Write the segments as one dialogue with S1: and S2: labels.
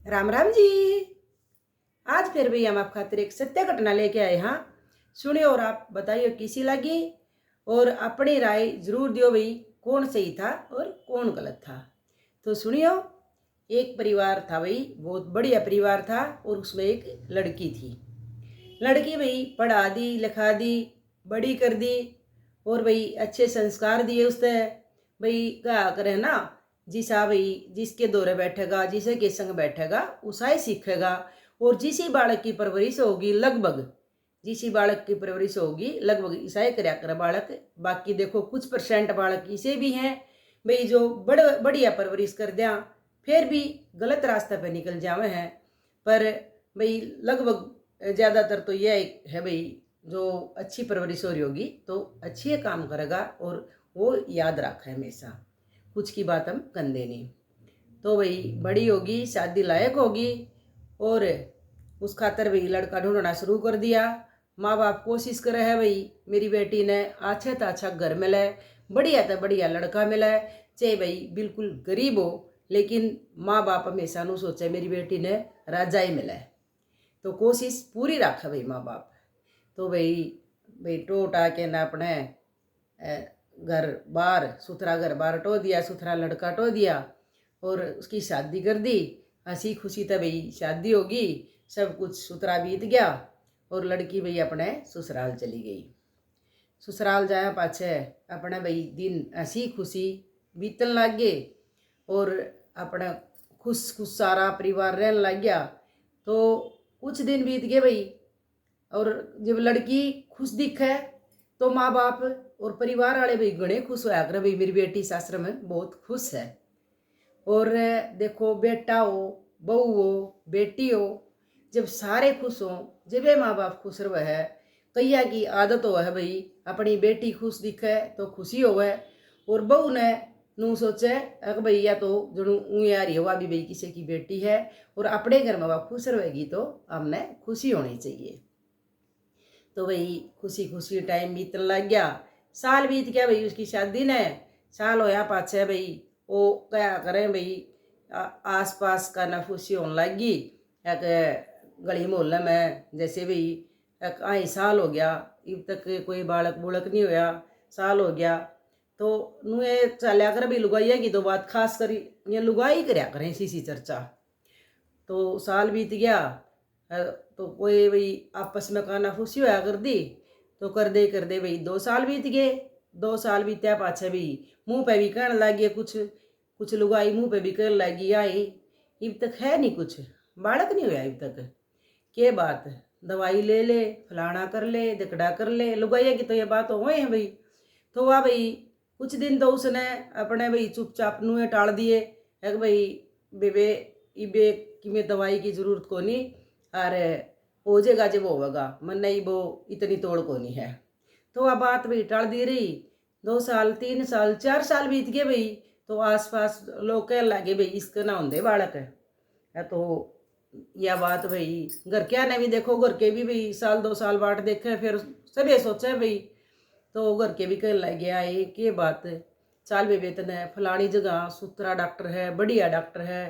S1: राम राम जी। आज फिर भी हम आप खातिर एक सत्य घटना लेके आए। हाँ, सुनियो और आप बताइए किसी लगी, और अपनी राय जरूर दियो भाई, कौन सही था और कौन गलत था। तो सुनियो, एक परिवार था भाई, बहुत बढ़िया परिवार था, और उसमें एक लड़की थी। लड़की भाई पढ़ा दी लिखा दी, बड़ी कर दी, और भाई अच्छे संस्कार दिए उसने। भाई क्या करे ना, जिसा भाई जिसके दौरे बैठेगा, जिसे के संग बैठेगा उसा ही सीखेगा। और जिसी बालक की परवरिश होगी लगभग, जिसी बालक की परवरिश होगी लगभग ईसा ही करया कर बालक। बाकी देखो कुछ परसेंट बालक इसे भी हैं भाई जो बढ़िया परवरिश कर दिया, फिर भी गलत रास्ते पे निकल जावे हैं। पर भाई लगभग ज़्यादातर तो यह है भाई, जो अच्छी परवरिश हो रही होगी तो अच्छी काम करेगा, और वो याद रखा है हमेशा, कुछ की बात हम कंधे नहीं। तो भाई बड़ी होगी, शादी लायक होगी, और उस खातर भाई लड़का ढूंढना शुरू कर दिया। माँ बाप कोशिश करे है भाई मेरी बेटी ने अच्छा तो अच्छा घर मिले, बढ़िया तो बढ़िया लड़का मिले, चाहे भाई बिल्कुल गरीब हो, लेकिन माँ बाप हमेशा नु सोचे मेरी बेटी ने राजा ही मिला है। तो कोशिश पूरी रखे भाई माँ बाप। तो भाई भाई टोट आके ना अपने घर बार सुथरा घर बार टो दिया, सुथरा लड़का टो दिया, और उसकी शादी कर दी। हंसी खुशी तो भाई शादी होगी, सब कुछ सुथरा बीत गया, और लड़की भाई अपने ससुराल चली गई। ससुराल जाया पाछे अपने भाई दिन हंसी खुशी बीतन लग गए, और अपना खुश खुश सारा परिवार रहने लग गया। तो कुछ दिन बीत गए भाई, और जब लड़की खुश दिखे तो माँ बाप और परिवार वाले भाई घने खुश होया कर भाई मेरी बेटी सासर में बहुत खुश है। और देखो बेटा हो, बहू हो, बेटी हो, जब सारे खुश हों, जब ये माँ बाप खुश रहे है। कैया की आदत हो है भाई, अपनी बेटी खुश दिखे तो खुशी होवे, और बहू ने नू सोचे अगर भैया तो जड़ू ऊँ आ रही हुआ भी भाई किसी की बेटी है, और अपने घर में वह खुश रहेगी तो हमने खुशी होनी चाहिए। तो भाई खुशी खुशी टाइम बीतने लग गया, साल बीत गया भाई उसकी शादी ने। साल होया पाछे भाई वो क्या करें भाई, आस पास का ना खुशी होने लगी। एक गली मोहल्ले में जैसे भाई एक आई साल हो गया, अब तक कोई बालक बुलक नहीं होया, साल हो गया। तो नुए चलिया कर भाई लुगाइया की तो बात खास करी, ये लुगाई करया करें इसी चर्चा। तो साल बीत गया, तो कोई भाई आपस में काना फूसी होया कर दी। तो कर दे भाई 2 साल बीत गए। 2 साल बीत्या पाछे भी मुंह पे भी कहने लग गए, कुछ कुछ लुगाई मुंह पे भी कहने लगी आई अब तक है नहीं कुछ, बालक नहीं हुआ अब तक। के बात, दवाई ले ले, फलाना कर ले, दिकड़ा कर ले, लुगाइया की तो ये बात हो है भाई। तो वाह भाई कुछ दिन तो उसने अपने भाई चुपचाप नुए टाल दिए, है भाई बेबे इबे कि मैं दवाई की जरूरत को नहीं, और हो जाएगा जब होगा, मन नहीं वो इतनी तोड़ को नहीं है। तो वह बात भाई टाल दी रही। 2 साल 3 साल 4 साल बीत गए भाई। तो आस पास लोग कहने लगे भाई इसका ना होंगे बालक है। तो यह बात भाई घर क्या ने भी देखो, घर के भी भाई साल 2 साल बाट देखे, फिर सभी सोचे भाई। तो घर के भी कहने लग गया ये के बात, चाल बे वेतन है फलानी जगह सुथरा डॉक्टर है, बढ़िया डॉक्टर है,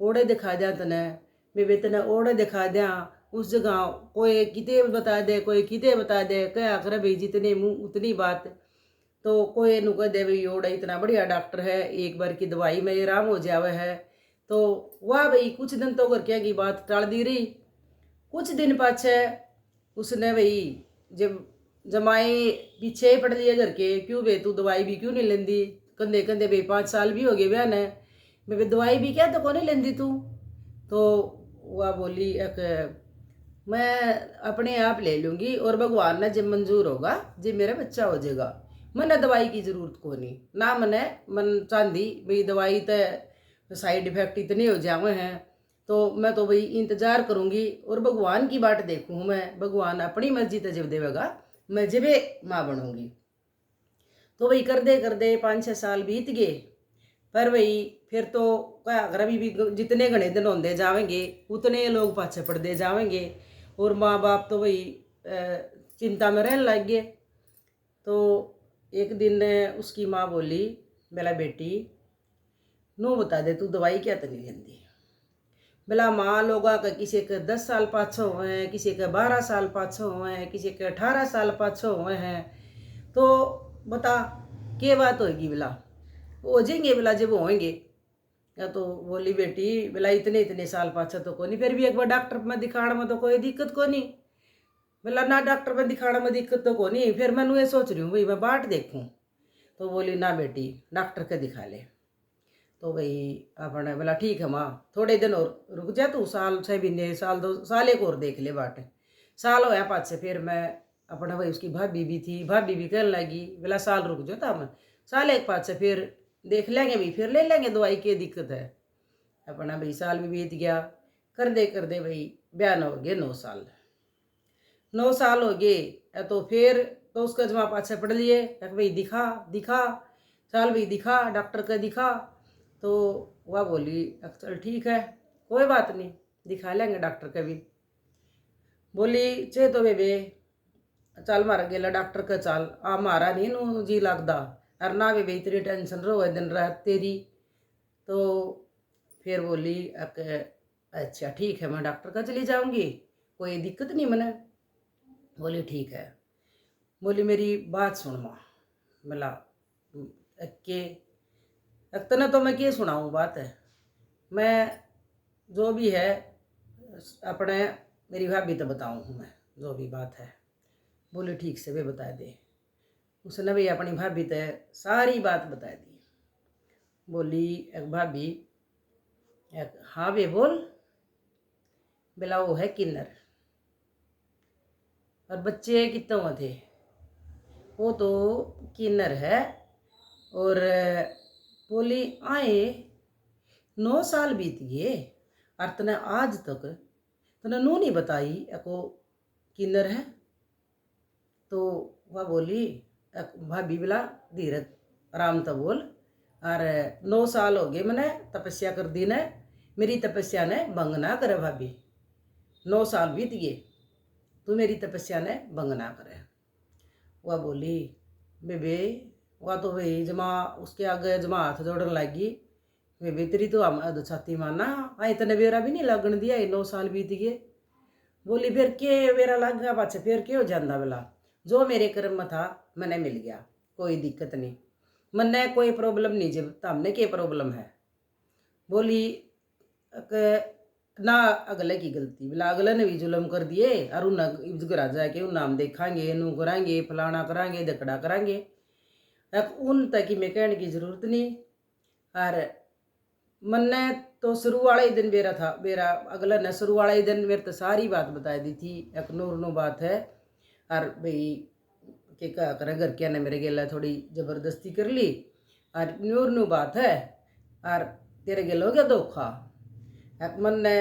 S1: ओड़े दिखा दिया तने, बे वेतन ओड़े दिखा दिया, उस जगह कोई किते बता दे, कोई किते बता दे, क्या करे भाई जितने मुँह उतनी बात। तो कोई नु कह दे भाई ओड़ा इतना बढ़िया डॉक्टर है, एक बार की दवाई में आराम हो जावे है। तो वाह भाई कुछ दिन तो घर क्या की बात टाल दी रही। कुछ दिन पाछे उसने भाई जब जमाई पीछे ही पड़ लिए घर के, क्यों बे तू दवाई भी क्यों नहीं लेंदी, कंधे कंधे भाई 5 साल भी हो गए ब्याह ने, मैं दवाई भी क्या तो कौन नहीं लेंदी तू। तो वह बोली एक मैं अपने आप ले लूँगी, और भगवान ने जब मंजूर होगा जब मेरा बच्चा हो जाएगा, मैंने दवाई की जरूरत को नहीं ना, मैंने मन चाहती भाई दवाई तो साइड इफेक्ट इतने हो जावे हैं। तो मैं तो भाई इंतजार करूँगी और भगवान की बाट देखूँ, मैं भगवान अपनी मर्जी तो जब देवेगा मैं जब माँ बनूँगी। तो भाई कर दे 5-6 साल बीत गए। पर भाई फिर तो क्या अगर अभी भी जितने घने दिन होंगे जावेंगे उतने लोग पाछे पड़ते जावेंगे, और माँ बाप तो भाई चिंता में रहने लग गए। तो एक दिन उसकी माँ बोली, मेरा बेटी नू बता दे तू दवाई क्या तो नहीं लेंदी। भला माँ लोगों का किसी के 10 साल पाछो हुए हैं, किसी के 12 साल पाछो हुए हैं, किसी के 18 साल पाछो हुए हैं। तो बता क्या बात होगी भला, हो जाएंगे भला जब होंगे। या तो बोली बेटी भला इतने इतने साल पाछा तो कोनी, फिर भी एक बार डॉक्टर में दिखाने में तो कोई दिक्कत कोनी। भला ना डॉक्टर में दिखाने में दिक्कत तो कोनी, फिर मैं ये सोच रही हूँ भाई मैं बाट देखूँ। तो बोली ना बेटी डॉक्टर के दिखा ले। तो भाई अपने बोला ठीक है माँ थोड़े दिन और रुक जा तू, साल 6 महीने साल 2 साल एक और देख ले बाट। साल होया पाँच से फिर मैं अपना भाई उसकी भाभी भी थी, भाभी भी कहने लगी बोला साल रुक जाओ था मैं, साल एक पाँच से फिर देख लेंगे भाई, फिर ले लेंगे दवाई की दिक्कत है। अपना भाई साल भी बीत गया, कर दे भाई बयान हो गए 9 साल। 9 साल हो गए तो फिर तो उसका जमा पाछे पढ़ लिए भाई दिखा दिखा, साल भाई दिखा डॉक्टर का दिखा। तो वह बोली चल ठीक है कोई बात नहीं दिखा लेंगे डॉक्टर का भी। बोली चे तो बेबे चल मारा गेला डॉक्टर का चाल आ मारा नहीं नू जी लगदा, अरे ना बेबे इतनी टेंशन रो दिन रात तेरी। तो फिर बोली अच्छा ठीक है मैं डॉक्टर का चली जाऊंगी, कोई दिक्कत नहीं मने। बोली ठीक है। बोली मेरी बात सुन माँ। बोला के इतना तो मैं क्या सुनाऊँ बात है, मैं जो भी है अपने मेरी भाभी तो बताऊँ मैं जो भी बात है। बोले ठीक से वे बता दे। उसने भी अपनी भाभी तो सारी बात बता दी। बोली एक भाभी एक हाँ वे बोल। बोला वो है किन्नर और बच्चे कितने थे, वो तो किन्नर है। और बोली आए 9 साल बीत गए और तने आज तक तने नू नहीं बताई एको किन्नर है। तो वह बोली भाभी बोला धीरज आराम तो बोल, और 9 साल हो गए मैंने तपस्या कर दी ने, मेरी तपस्या ने भंग ना करे भाभी। 9 साल बीत गए तू मेरी तपस्या ने भंग ना करे। वह बोली बेबे वह तो भाई जमा उसके आगे जमा हाथ जोड़न लगी, बेबे तेरी तो हम छाती मारना आई तने बेरा भी नहीं लगन दिया 9 साल बीत गए। बोली फिर के बेरा लग गया पाछे फिर के हो जाता बोला, जो मेरे कर्म में था मैंने मिल गया कोई दिक्कत नहीं, मन्ने कोई प्रॉब्लम नहीं जब तो हमने क्या प्रॉब्लम है। बोली ना अगले की गलती बोला अगले ने भी जुलम कर दिए और उन घर जाके उन नाम देखांगे नू करांगे फलाना करांगे दकड़ा करांगे, उन तक की मैं कहने की जरूरत नहीं। और मन्ने तो शुरू वाला ही दिन मेरा था मेरा अगला ने शुरू वाला ही दिन मेरे तो सारी बात बता दी थी। एक नूर नो बात है और भाई के क्या करें घर क्या ने मेरे गेला थोड़ी ज़बरदस्ती कर ली और नूर नो बात है और तेरे गेल हो गया धोखा। मन ने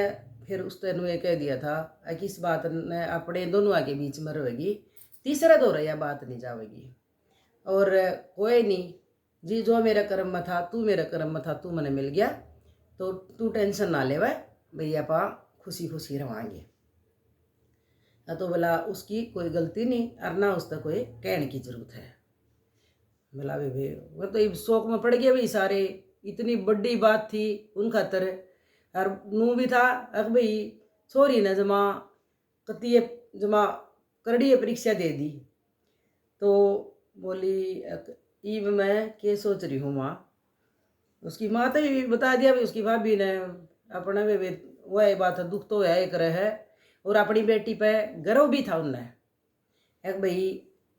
S1: फिर उस तेन ये कह दिया था किस बात ने अपने दोनों के बीच में रहेगी, तीसरा दो रहा बात नहीं जाएगी। और कोई नहीं जी जो मेरा कर्म में था तू मेरा कर्म में था तू मैंने मिल गया, तो तू टेंशन ना ले भैया पा खुशी खुशी रवांगे। तो बोला उसकी कोई गलती नहीं और ना उसका कोई कहने की जरूरत है। बोला बेबे वो तो शौक में पड़ गया भाई सारे, इतनी बड़ी बात थी उन खातर। और नू भी था अख भाई छोरी ने जमा कती जमा करड़ी परीक्षा दे दी। तो बोली ईब मैं क्या सोच रही हूँ माँ, उसकी माँ तो भी बता दिया भाई उसकी भाभी ने अपने वे वह बात है दुख तो है एक रहे और अपनी बेटी पे गर्व भी था उनने एक भाई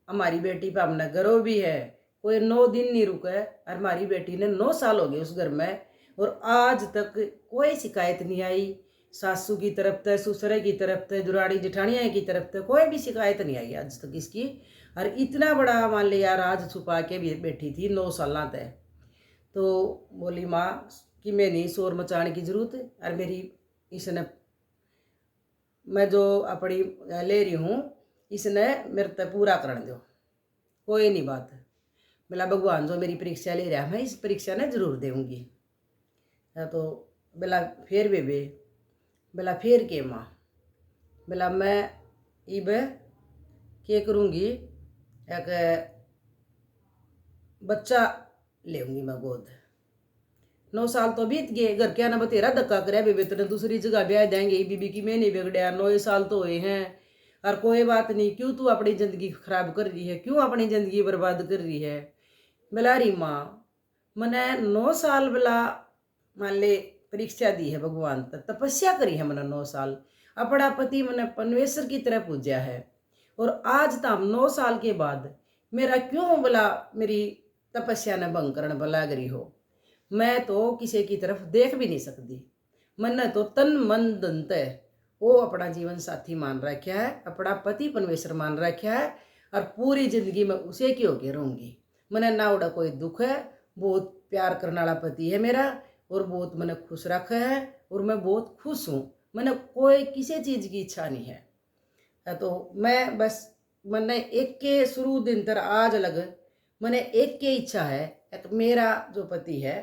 S1: हमारी बेटी पे हमने गर्व भी है, कोई 9 दिन नहीं रुका और हमारी बेटी ने 9 साल हो गए उस घर में और आज तक कोई शिकायत नहीं आई। सासू की तरफ से ससुरे की तरफ से दुराड़ी जेठानिया की तरफ से कोई भी शिकायत नहीं आई आज तक इसकी। और इतना बड़ा मान लिया राज छुपा के भी बैठी थी 9 साल तक। तो बोली माँ कि मैं नहीं शोर मचाने की जरूरत और मेरी इसने मैं जो अपनी ले रही हूँ इसने मेरे तक पूरा कर दो, कोई नहीं बात। बोला भगवान जो मेरी परीक्षा ले रहा है मैं इस परीक्षा ने जरूर दूंगी। तो बोला फिर बेबे, बोला फिर के माँ, बोला मैं इब क्या करूँगी एक बच्चा लेऊंगी मैं गोद। 9 साल तो बीत गए, घर के आना बतेरा धक्का करे बेबे तेने दूसरी जगह ब्याह देंगे, बीबी की मैं नहीं बिगड़या, 9 साल तो हुए हैं और कोई बात नहीं, क्यों तू अपनी जिंदगी खराब कर रही है, क्यों अपनी जिंदगी बर्बाद कर रही है। बिलारी माँ मैंने 9 साल बिला मान ले परीक्षा दी है, भगवान तक तपस्या करी है मैंने 9 साल, अपना पति मैंने परमेश्वर की तरह पूजा है, और आज तक 9 साल के बाद मेरा क्यों भला मेरी तपस्या ने भंग करने भला करी हो। मैं तो किसी की तरफ देख भी नहीं सकती, मैंने तो तन मन धन वो अपना जीवन साथी मान रखा है, अपना पति परमेश्वर मान रखा है, और पूरी जिंदगी में उसे की होके रहूंगी। मैंने ना उड़ा कोई दुख है, बहुत प्यार करने वाला पति है मेरा, और बहुत मैंने खुश रखा है, और मैं बहुत खुश हूँ। मैंने कोई किसी चीज़ की इच्छा नहीं है, तो मैं बस मैंने एक के शुरू दिन तर आज लग मैंने एक के इच्छा है, एक मेरा जो पति है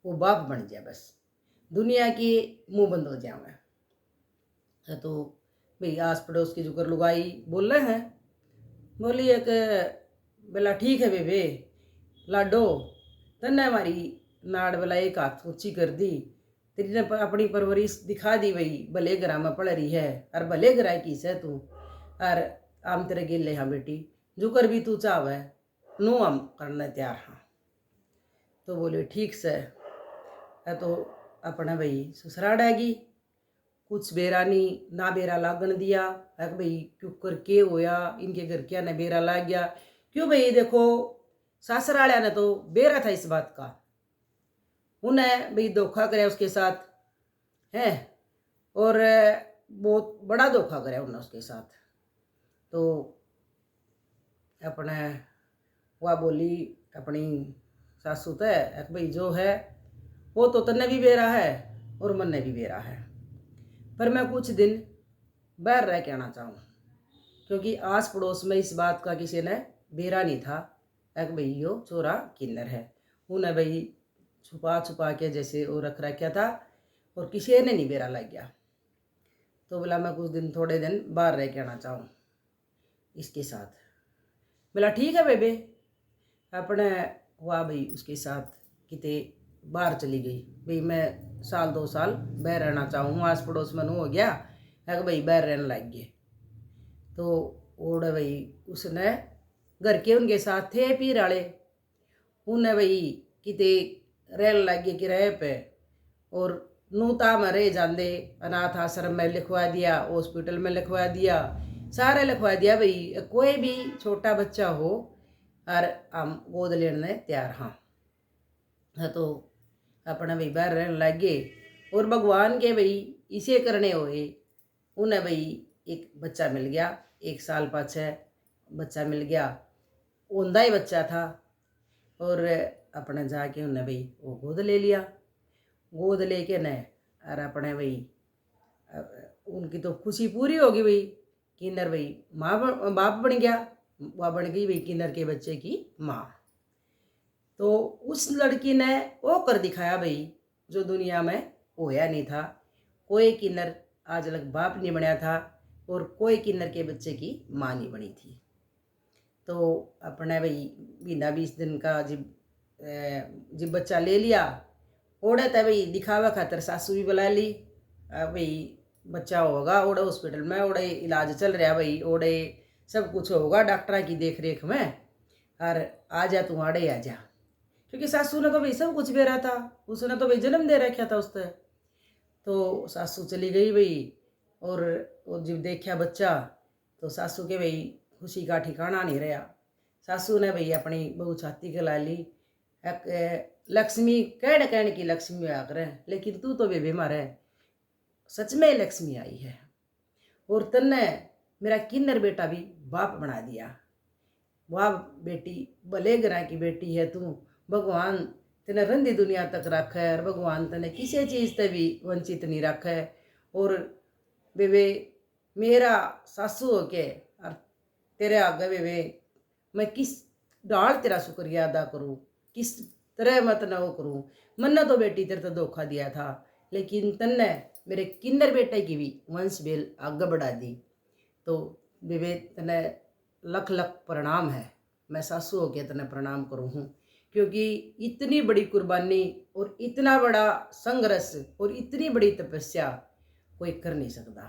S1: वो बाप बन जाए, बस दुनिया की मुंह बंद हो जाए मैं। तो भाई आस पड़ोस की जो कर लुगाई बोल रहे हैं, बोली एक बोला ठीक है बेबे लाडो, तन्ने हमारी नाड़ वाला एक हाथ ऊँची कर दी, तेरी ने अपनी परवरिश दिखा दी, वही भले घरा में पड़ रही है और भले घरा की से तू, और आम तेरे गिले हाँ बेटी, जो कर भी तू चाहे नू हम करने तैयार हाँ। तो बोले ठीक से है, तो अपने भाई ससुराल आएगी, कुछ बेरा नहीं ना बेरा लागन दिया है भाई, क्यों कर के होया इनके घर क्या न बेरा लाग गया, क्यों भाई देखो ससुरालिया ने तो बेरा था इस बात का, उन्हें भाई धोखा करे उसके साथ है, और बहुत बड़ा धोखा करे उन्हें उसके साथ। तो अपने वह बोली अपनी सासू तय भाई जो है वो तो तन्ने भी बेरा है और मन ने भी बेरा है, पर मैं कुछ दिन बाहर रह के आना चाहूँ, क्योंकि आस पड़ोस में इस बात का किसी ने बेरा नहीं था एक भाई यो चोरा किन्नर है, उन्हें भाई छुपा छुपा के जैसे वो रख रखा था, और किसी ने नहीं बेरा लग गया। तो बोला मैं कुछ दिन थोड़े दिन बाहर रह के आना चाहूँ इसके साथ। बोला ठीक है बेबे, अपने हुआ भाई उसके साथ किते बाहर चली गई, भाई मैं 1-2 साल बाहर रहना चाहूँ, आस पड़ोस में हो गया है भाई बाहर रहने लग गए। तो ओढ़ भाई उसने घर के उनके साथ थे पीर वाले, उन्हें भाई किते रहने लग गए किराए पे, और नूता में रह जाते, अनाथ आश्रम में लिखवा दिया, हॉस्पिटल में लिखवा दिया, सारे लिखवा दिया भाई, कोई भी छोटा बच्चा हो और हम गोद लेने तैयार हाँ। तो अपना भाई बाहर रहने लग गए, और भगवान के भाई इसे करने हुए उन्हें भाई एक बच्चा मिल गया, 1 साल पाछे बच्चा मिल गया, ओंधा ही बच्चा था, और अपने जाके उन्हें भाई वो गोद ले लिया, गोद लेके न और अपने भाई उनकी तो खुशी पूरी होगी भाई, किन्नर भाई बाप बन गया, वह बन गई भाई किन्नर के बच्चे की माँ। तो उस लड़की ने वो कर दिखाया भाई जो दुनिया में होया नहीं था, कोई किन्नर आज लग बाप नहीं बनया था, और कोई किन्नर के बच्चे की माँ नहीं बनी थी। तो अपने भाई बिना 20 दिन का जब बच्चा ले लिया, ओढ़े तो भाई दिखावा खातर सासू भी बुला ली, भाई बच्चा होगा ओढ़े हॉस्पिटल में, ओढ़े इलाज चल रहा भाई, ओढ़े सब कुछ होगा डॉक्टर की देख रेख में, और आ जा तू आड़े आ जा, क्योंकि सासू ने तो भाई सब कुछ बेरा था, उसने तो भाई जन्म दे रखा था उससे। तो सासू चली गई भाई, और जब देखा बच्चा तो सासू के भाई खुशी का ठिकाना नहीं रहा। सासू ने भाई अपनी बहू छाती के ला ली, एक लक्ष्मी कहने की लक्ष्मी आ कर, लेकिन तू तो बेबे मारे सच में लक्ष्मी आई है, और तन्ने मेरा किन्नर बेटा भी बाप बना दिया। वाह बेटी भले घरा की बेटी है तू, भगवान तेने रंधी दुनिया तक रखा है, और भगवान तेने किसी चीज़ से भी वंचित नहीं रखा है। और बेबे मेरा सासू हो के और तेरे आगे बेबे मैं किस डाल तेरा शुक्रिया अदा करूँ, किस तरह मत न वो करूँ। मन्ना तो बेटी तेरे तो धोखा दिया था, लेकिन तन्ने मेरे किन्नर बेटे की भी वंश बेल आगे बढ़ा दी। तो बेबे तने लख लख प्रणाम है, मैं सासू हो के तने प्रणाम करूँ हूँ, क्योंकि इतनी बड़ी कुर्बानी और इतना बड़ा संघर्ष और इतनी बड़ी तपस्या कोई कर नहीं सकता।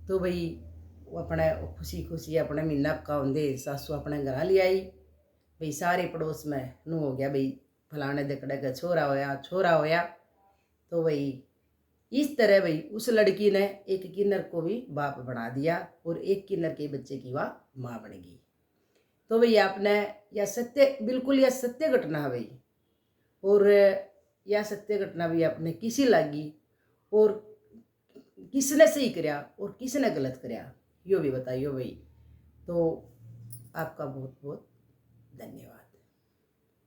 S1: तो भाई वो अपने खुशी खुशी अपने महीना का होंगे सासू अपने घर ले आई। भाई सारे पड़ोस में नू हो गया भाई फलाने दिकड़े का छोरा होया छोरा होया। तो भाई इस तरह भाई उस लड़की ने एक किन्नर को भी बाप बना दिया और एक किन्नर के बच्चे की वह माँ बन गई। तो भाई आपने यह सत्य बिल्कुल यह सत्य घटना है भाई। और यह सत्य घटना भी आपने किसी लागी और किसने सही करया और किसने गलत करया यो भी बताइयो भाई। तो आपका बहुत बहुत धन्यवाद।